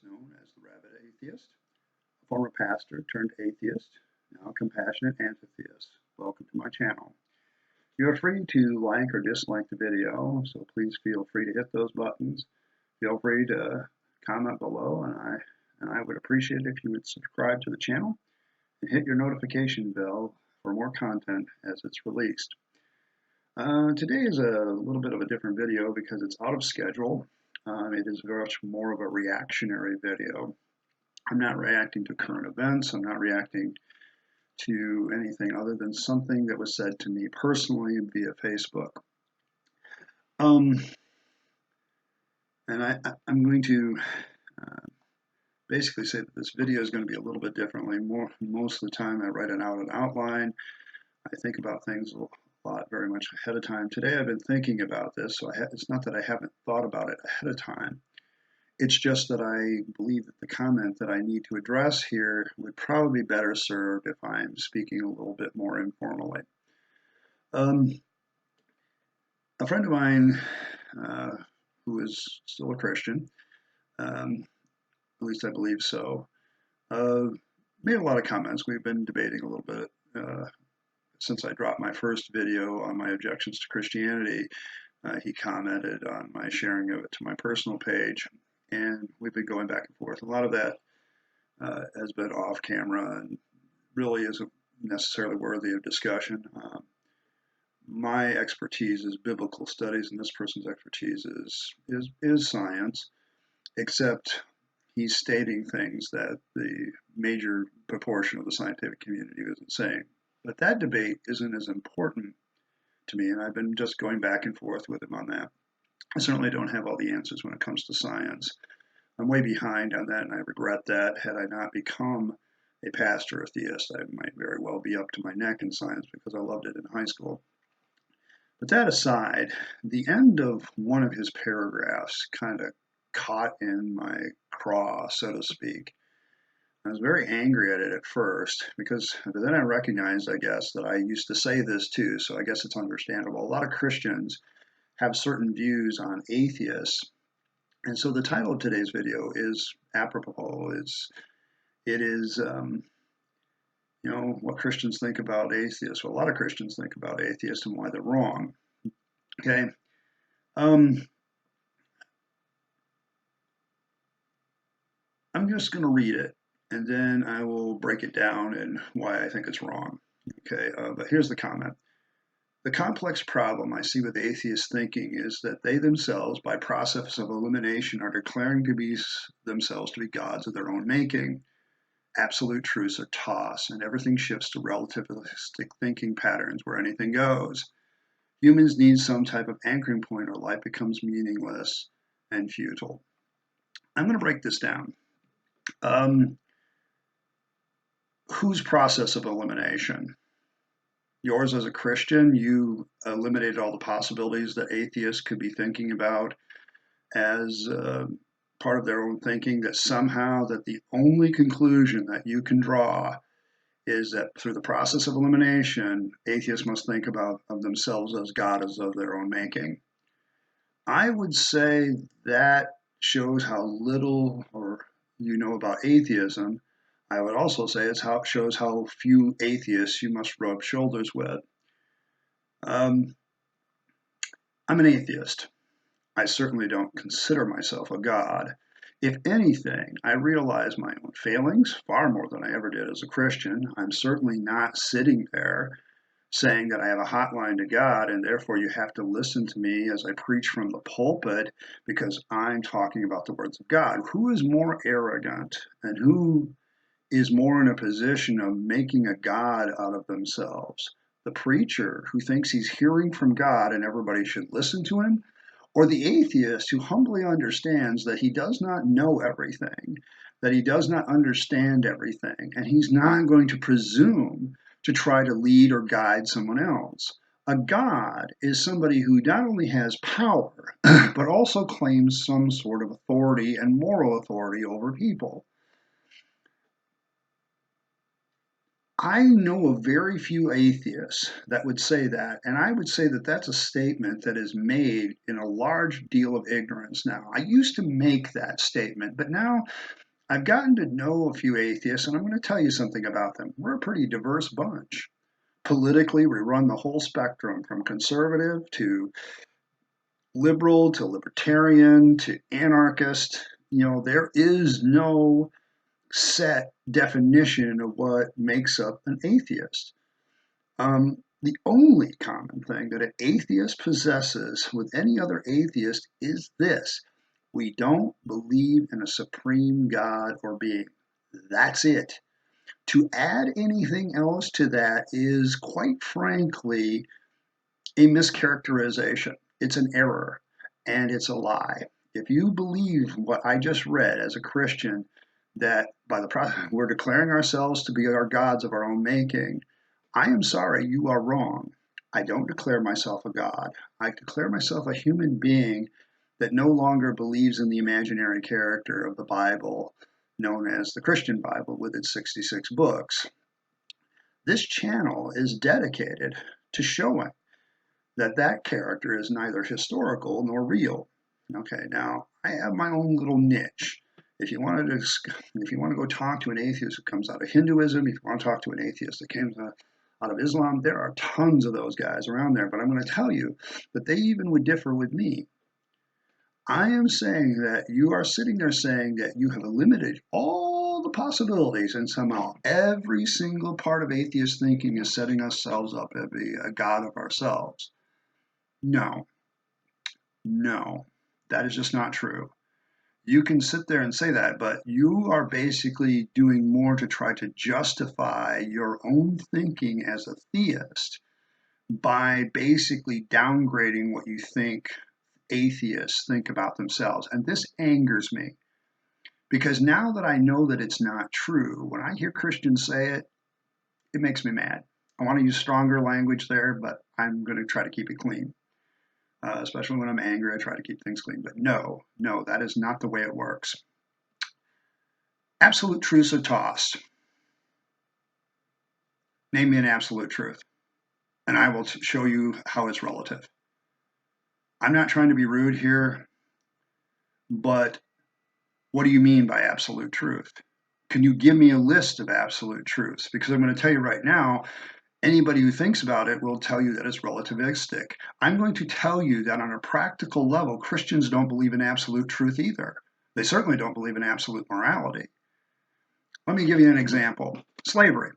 known as the Rabyd Atheist, a former pastor turned atheist, now a compassionate anti-theist. Welcome to my channel. You are free to like or dislike the video, so please feel free to hit those buttons. Feel free to comment below, and I would appreciate it if you would subscribe to the channel and hit your notification bell for more content as it's released. Today is a little bit of a different video because it's out of schedule. It is very much more of a reactionary video. I'm not reacting to current events. I'm not reacting to anything other than something that was said to me personally via Facebook. And I'm going to basically say that this video is going to be a little bit differently. Most of the time I write an outline. I think about things a lot very much ahead of time. Today I've been thinking about this, so it's not that I haven't thought about it ahead of time. It's just that I believe that the comment that I need to address here would probably be better served if I'm speaking a little bit more informally. A friend of mine who is still a Christian, at least I believe so, made a lot of comments. We've been debating a little bit since I dropped my first video on my objections to Christianity. He commented on my sharing of it to my personal page, and we've been going back and forth. A lot of that has been off camera and really isn't necessarily worthy of discussion. My expertise is biblical studies, and this person's expertise is science, except he's stating things that the major proportion of the scientific community isn't saying. But that debate isn't as important to me, and I've been just going back and forth with him on that. I certainly don't have all the answers when it comes to science. I'm way behind on that, and I regret that. Had I not become a pastor or theist, I might very well be up to my neck in science because I loved it in high school. But that aside, the end of one of his paragraphs kind of caught in my craw, so to speak. I was very angry at it at first because then I recognized, I guess, that I used to say this too, so I guess it's understandable. A lot of Christians have certain views on atheists, and so the title of today's video is apropos. It is what Christians think about atheists. Well, a lot of Christians think about atheists and why they're wrong. Okay. I'm just going to read it, and then I will break it down and why I think it's wrong. Okay, but here's the comment. The complex problem I see with atheist thinking is that they themselves, by process of elimination, are declaring themselves to be gods of their own making. Absolute truths are tossed, and everything shifts to relativistic thinking patterns where anything goes. Humans need some type of anchoring point or life becomes meaningless and futile. I'm going to break this down. Whose process of elimination? Yours as a Christian, you eliminated all the possibilities that atheists could be thinking about as part of their own thinking, that somehow that the only conclusion that you can draw is that through the process of elimination, atheists must think of themselves as gods of their own making. I would say that shows how little you know about atheism. I would also say it shows how few atheists you must rub shoulders with. I'm an atheist. I certainly don't consider myself a god. If anything, I realize my own failings far more than I ever did as a Christian. I'm certainly not sitting there saying that I have a hotline to God and therefore you have to listen to me as I preach from the pulpit because I'm talking about the words of God. Who is more arrogant and who is more in a position of making a God out of themselves? The preacher who thinks he's hearing from God and everybody should listen to him, or the atheist who humbly understands that he does not know everything, that he does not understand everything, and he's not going to presume to try to lead or guide someone else. A God is somebody who not only has power, but also claims some sort of authority and moral authority over people. I know of very few atheists that would say that, and I would say that that's a statement that is made in a large deal of ignorance now. I used to make that statement, but now I've gotten to know a few atheists, and I'm going to tell you something about them. We're a pretty diverse bunch. Politically, we run the whole spectrum from conservative to liberal to libertarian to anarchist. There is no set definition of what makes up an atheist. The only common thing that an atheist possesses with any other atheist is this: we don't believe in a supreme God or being. That's it. To add anything else to that is, quite frankly, a mischaracterization. It's an error and it's a lie. If you believe what I just read as a Christian, that by the process we're declaring ourselves to be our gods of our own making, I am sorry, you are wrong. I don't declare myself a god. I declare myself a human being that no longer believes in the imaginary character of the Bible, known as the Christian Bible with its 66 books. This channel is dedicated to showing that character is neither historical nor real. Okay, now I have my own little niche. If you want to go talk to an atheist who comes out of Hinduism, if you want to talk to an atheist that comes out of Islam, there are tons of those guys around there. But I'm going to tell you that they even would differ with me. I am saying that you are sitting there saying that you have eliminated all the possibilities, and somehow every single part of atheist thinking is setting ourselves up to be a god of ourselves. No, no, that is just not true. You can sit there and say that, but you are basically doing more to try to justify your own thinking as a theist by basically downgrading what you think atheists think about themselves. And this angers me because now that I know that it's not true, when I hear Christians say it, it makes me mad. I want to use stronger language there, but I'm going to try to keep it clean. Especially when I'm angry, I try to keep things clean. But no, that is not the way it works. Absolute truths are tossed. Name me an absolute truth, and I will show you how it's relative. I'm not trying to be rude here, but what do you mean by absolute truth? Can you give me a list of absolute truths? Because I'm going to tell you right now, anybody who thinks about it will tell you that it's relativistic. I'm going to tell you that on a practical level, Christians don't believe in absolute truth either. They certainly don't believe in absolute morality. Let me give you an example. Slavery.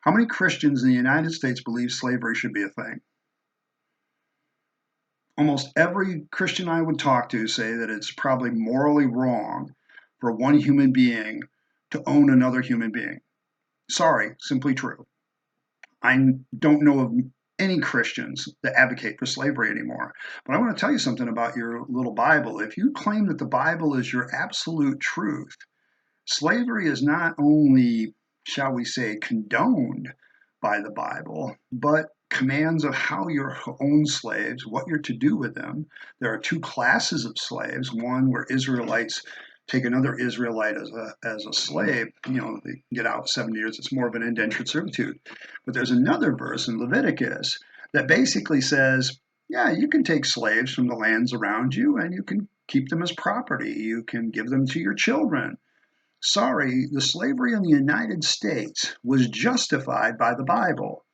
How many Christians in the United States believe slavery should be a thing? Almost every Christian I would talk to say that it's probably morally wrong for one human being to own another human being. Sorry, simply true. I don't know of any Christians that advocate for slavery anymore. But I want to tell you something about your little Bible. If you claim that the Bible is your absolute truth, slavery is not only, shall we say, condoned by the Bible, but commands of how you're own slaves, what you're to do with them. There are two classes of slaves, one where Israelites take another Israelite as a slave, they get out 7 years, it's more of an indentured servitude. But there's another verse in Leviticus that basically says, yeah, you can take slaves from the lands around you and you can keep them as property. You can give them to your children. Sorry, the slavery in the United States was justified by the Bible.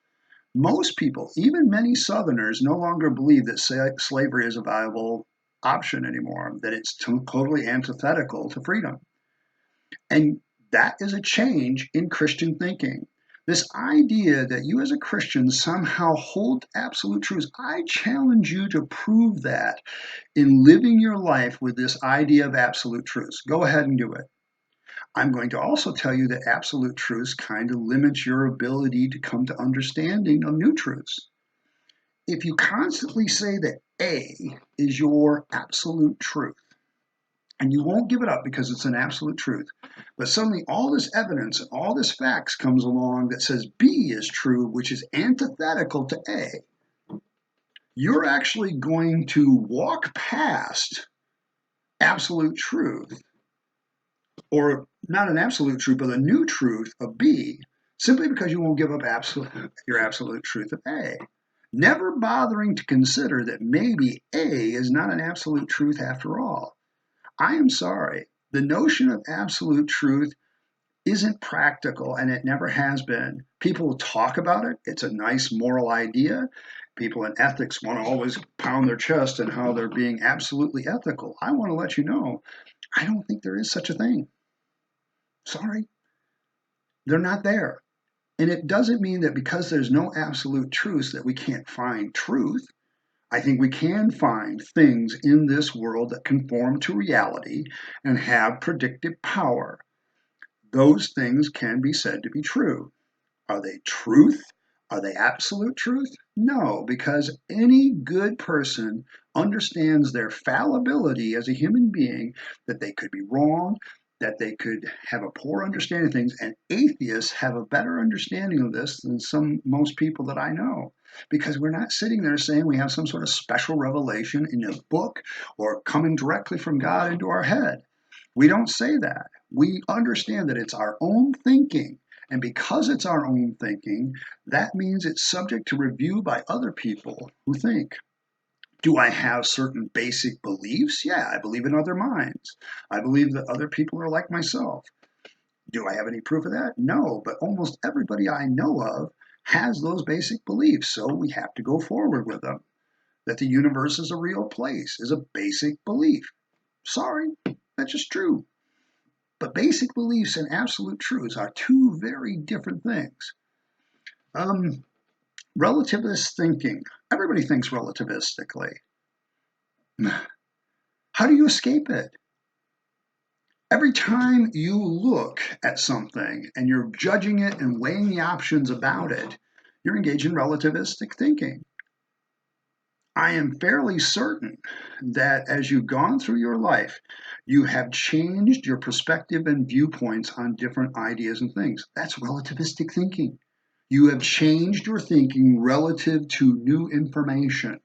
Most people, even many Southerners, no longer believe that slavery is a viable option anymore, that it's totally antithetical to freedom. And that is a change in Christian thinking. This idea that you as a Christian somehow hold absolute truths, I challenge you to prove that in living your life with this idea of absolute truths. Go ahead and do it. I'm going to also tell you that absolute truths kind of limits your ability to come to understanding of new truths. If you constantly say that A is your absolute truth, and you won't give it up because it's an absolute truth, but suddenly all this evidence and all this facts comes along that says B is true, which is antithetical to A, you're actually going to walk past absolute truth, or not an absolute truth, but a new truth of B, simply because you won't give up your absolute truth of A, never bothering to consider that maybe A is not an absolute truth after all. I am sorry. The notion of absolute truth isn't practical and it never has been. People talk about it. It's a nice moral idea. People in ethics want to always pound their chest and how they're being absolutely ethical. I want to let you know, I don't think there is such a thing. Sorry. They're not there. And it doesn't mean that because there's no absolute truth that we can't find truth. I think we can find things in this world that conform to reality and have predictive power. Those things can be said to be true. Are they truth? Are they absolute truth? No, because any good person understands their fallibility as a human being, that they could be wrong, that they could have a poor understanding of things, and atheists have a better understanding of this than most people that I know. Because we're not sitting there saying we have some sort of special revelation in a book or coming directly from God into our head. We don't say that. We understand that it's our own thinking. And because it's our own thinking, that means it's subject to review by other people who think. Do I have certain basic beliefs? Yeah, I believe in other minds. I believe that other people are like myself. Do I have any proof of that? No, but almost everybody I know of has those basic beliefs, so we have to go forward with them. That the universe is a real place is a basic belief. Sorry, that's just true. But basic beliefs and absolute truths are two very different things. Um, Relativist thinking. Everybody thinks relativistically. How do you escape it? Every time you look at something and you're judging it and weighing the options about it, you're engaged in relativistic thinking. I am fairly certain that as you've gone through your life, you have changed your perspective and viewpoints on different ideas and things. That's relativistic thinking. You have changed your thinking relative to new information.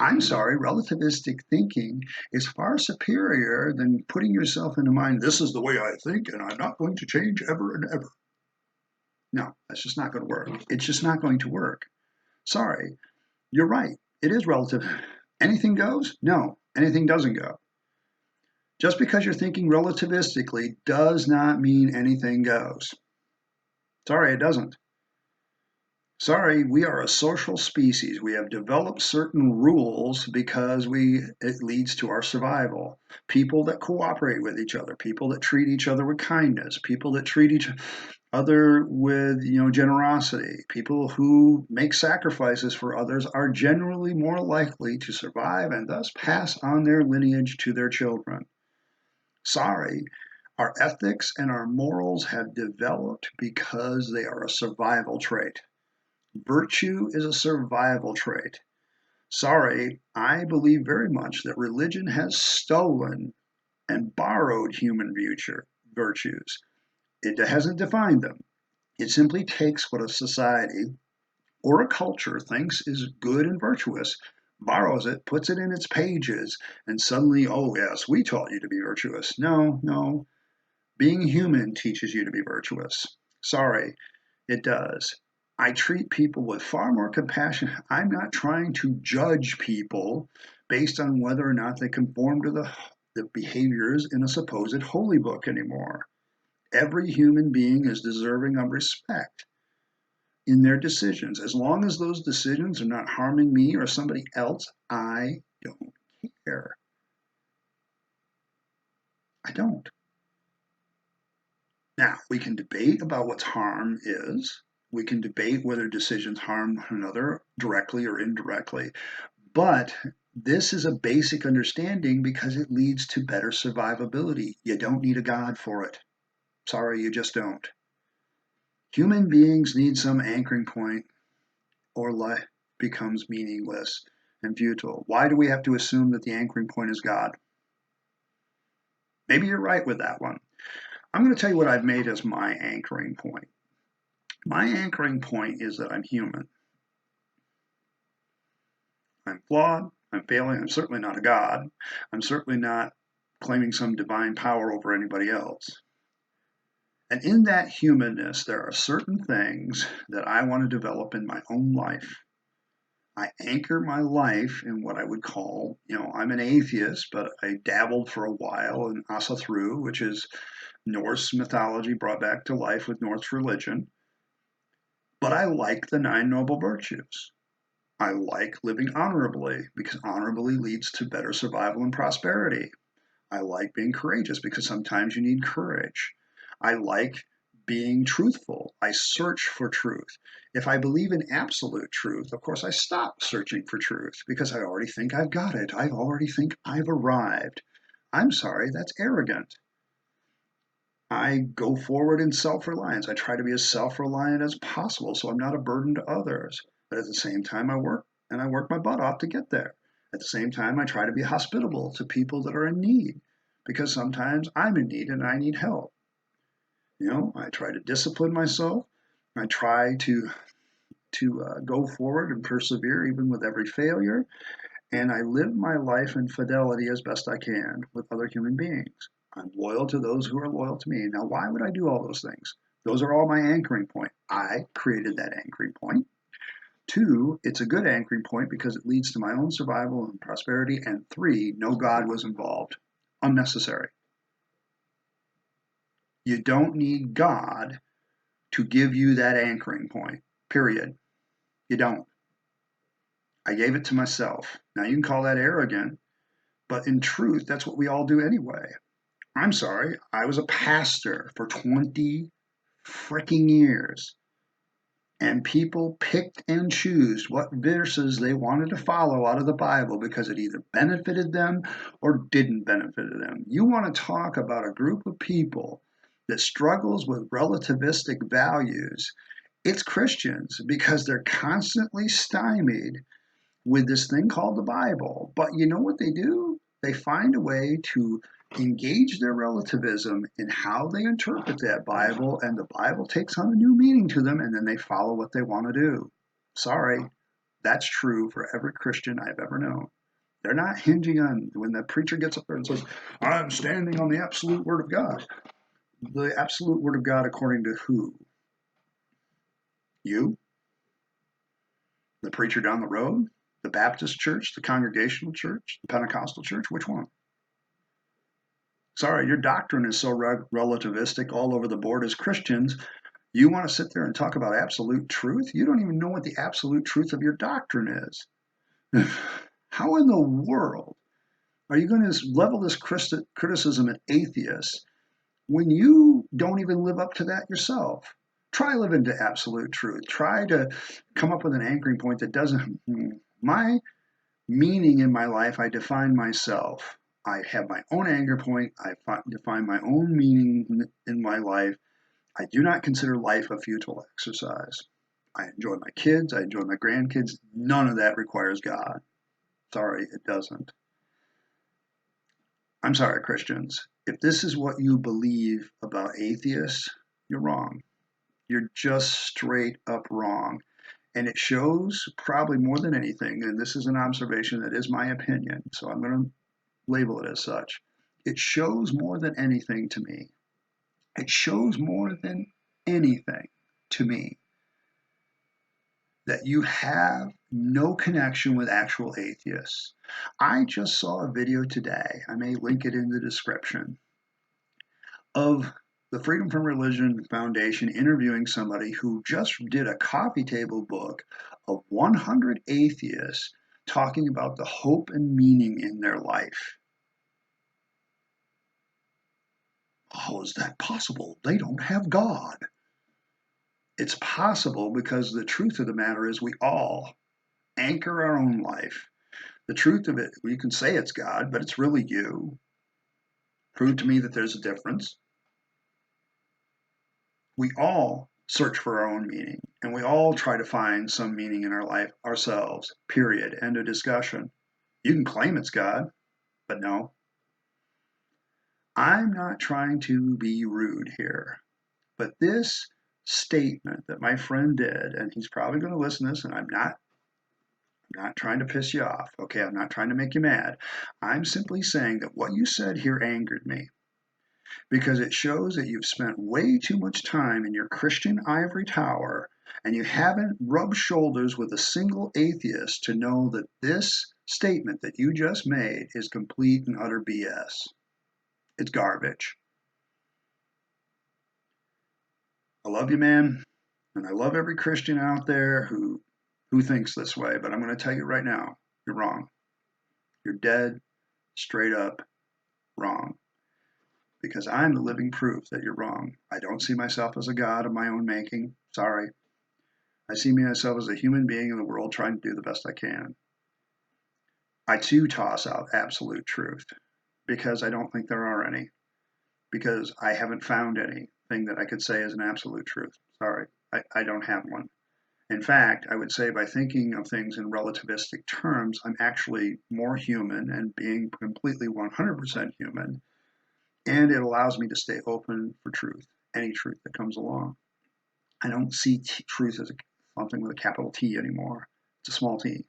I'm sorry, relativistic thinking is far superior than putting yourself into mind, this is the way I think, and I'm not going to change ever and ever. No, that's just not going to work. It's just not going to work. Sorry, you're right. It is relative. Anything goes? No, anything doesn't go. Just because you're thinking relativistically does not mean anything goes. Sorry, it doesn't. Sorry, we are a social species. We have developed certain rules because it leads to our survival. People that cooperate with each other, people that treat each other with kindness, people that treat each other with generosity, people who make sacrifices for others are generally more likely to survive and thus pass on their lineage to their children. Sorry, our ethics and our morals have developed because they are a survival trait. Virtue is a survival trait. Sorry, I believe very much that religion has stolen and borrowed human virtues. It hasn't defined them. It simply takes what a society or a culture thinks is good and virtuous, borrows it, puts it in its pages, and suddenly, oh, yes, we taught you to be virtuous. No, no. Being human teaches you to be virtuous. Sorry, it does. I treat people with far more compassion. I'm not trying to judge people based on whether or not they conform to the behaviors in a supposed holy book anymore. Every human being is deserving of respect in their decisions. As long as those decisions are not harming me or somebody else, I don't care. I don't. Now, we can debate about what harm is. We can debate whether decisions harm one another directly or indirectly. But this is a basic understanding because it leads to better survivability. You don't need a God for it. Sorry, you just don't. Human beings need some anchoring point or life becomes meaningless and futile. Why do we have to assume that the anchoring point is God? Maybe you're right with that one. I'm going to tell you what I've made as my anchoring point. My anchoring point is that I'm human. I'm flawed. I'm failing. I'm certainly not a God. I'm certainly not claiming some divine power over anybody else. And in that humanness, there are certain things that I want to develop in my own life. I anchor my life in what I would call, I'm an atheist, but I dabbled for a while in Asatru, which is Norse mythology brought back to life with Norse religion. But I like the nine noble virtues. I like living honorably because honorably leads to better survival and prosperity. I like being courageous because sometimes you need courage. I like being truthful. I search for truth. If I believe in absolute truth, of course, I stop searching for truth because I already think I've got it. I already think I've arrived. I'm sorry, that's arrogant. I go forward in self reliance. I try to be as self reliant as possible so I'm not a burden to others. But at the same time, I work and I work my butt off to get there. At the same time, I try to be hospitable to people that are in need because sometimes I'm in need and I need help. I try to discipline myself. I try to go forward and persevere even with every failure. And I live my life in fidelity as best I can with other human beings. I'm loyal to those who are loyal to me. Now, why would I do all those things? Those are all my anchoring point. I created that anchoring point. Two, it's a good anchoring point because it leads to my own survival and prosperity. And three, no God was involved. Unnecessary. You don't need God to give you that anchoring point, period. You don't. I gave it to myself. Now, you can call that arrogant, but in truth, that's what we all do anyway. I'm sorry, I was a pastor for 20 freaking years. And people picked and chose what verses they wanted to follow out of the Bible because it either benefited them or didn't benefit them. You want to talk about a group of people that struggles with relativistic values. It's Christians because they're constantly stymied with this thing called the Bible. But you know what they do? They find a way to engage their relativism in how they interpret that Bible, and the Bible takes on a new meaning to them, and then they follow what they want to do. Sorry, that's true for every Christian I've ever known. They're not hinging on when the preacher gets up there and says, I'm standing on the absolute word of God. The absolute word of God according to who? You? The preacher down the road? The Baptist church? The Congregational church? The Pentecostal church? Which one? Sorry, your doctrine is so relativistic all over the board as Christians. You want to sit there and talk about absolute truth? You don't even know what the absolute truth of your doctrine is. How in the world are you going to level this criticism at atheists when you don't even live up to that yourself? Try living to absolute truth. Try to come up with an anchoring point that doesn't. My meaning in my life, I define myself. I have my own anchor point. I define my own meaning in my life. I do not consider life a futile exercise. I enjoy my kids. I enjoy my grandkids. None of that requires God. Sorry, it doesn't. I'm sorry, Christians. If this is what you believe about atheists, you're wrong. You're just straight up wrong. And it shows probably more than anything, and this is an observation that is my opinion, so I'm going to label it as such. It shows more than anything to me. It shows more than anything to me that you have no connection with actual atheists. I just saw a video today, I may link it in the description, of the Freedom from Religion Foundation interviewing somebody who just did a coffee table book of 100 atheists talking about the hope and meaning in their life. How is that possible? They don't have God. It's possible because the truth of the matter is we all anchor our own life. The truth of it, you can say it's God, but it's really you. Prove to me that there's a difference. We all search for our own meaning, and we all try to find some meaning in our life ourselves, period. End of discussion. You can claim it's God, but no. I'm not trying to be rude here, but this statement that my friend did, and he's probably going to listen to this, and I'm not trying to piss you off, okay? I'm not trying to make you mad. I'm simply saying that what you said here angered me because it shows that you've spent way too much time in your Christian ivory tower and you haven't rubbed shoulders with a single atheist to know that this statement that you just made is complete and utter BS. It's garbage. I love you, man, and I love every Christian out there who thinks this way, but I'm going to tell you right now, you're wrong. You're dead, straight up wrong. Because I'm the living proof that you're wrong. I don't see myself as a God of my own making. Sorry. I see myself as a human being in the world trying to do the best I can. I too toss out absolute truth because I don't think there are any. Because I haven't found anything that I could say is an absolute truth. Sorry. I don't have one. In fact, I would say by thinking of things in relativistic terms, I'm actually more human and being completely 100% human. And it allows me to stay open for truth, any truth that comes along. I don't see truth as something with a capital T anymore. It's a small t.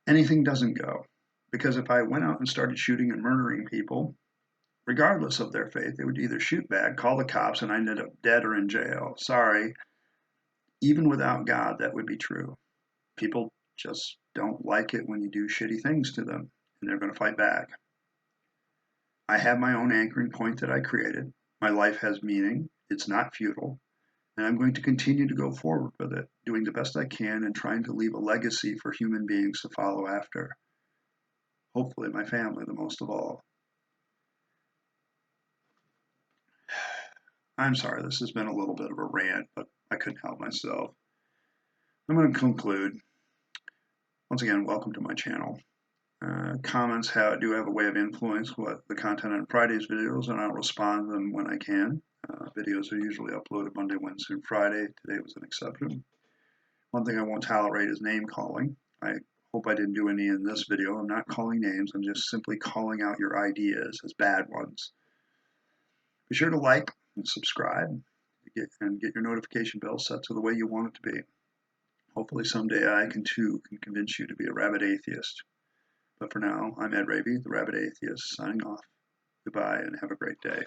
Anything doesn't go. Because if I went out and started shooting and murdering people, regardless of their faith, they would either shoot back, call the cops, and I ended up dead or in jail. Sorry. Even without God, that would be true. People just don't like it when you do shitty things to them, and they're going to fight back. I have my own anchoring point that I created. My life has meaning. It's not futile. And I'm going to continue to go forward with it, doing the best I can and trying to leave a legacy for human beings to follow after. Hopefully my family, the most of all. I'm sorry, this has been a little bit of a rant, but I couldn't help myself. I'm going to conclude. Once again, welcome to my channel. Comments do have a way of influence what the content on Friday's videos, and I'll respond to them when I can. Videos are usually uploaded Monday, Wednesday, and Friday. Today was an exception. One thing I won't tolerate is name calling. I hope I didn't do any in this video. I'm not calling names. I'm just simply calling out your ideas as bad ones. Be sure to like and subscribe and get your notification bell set to the way you want it to be. Hopefully someday I can convince you to be a rabid atheist. But for now, I'm Ed Rabyd, the Rabid Atheist, signing off. Goodbye and have a great day.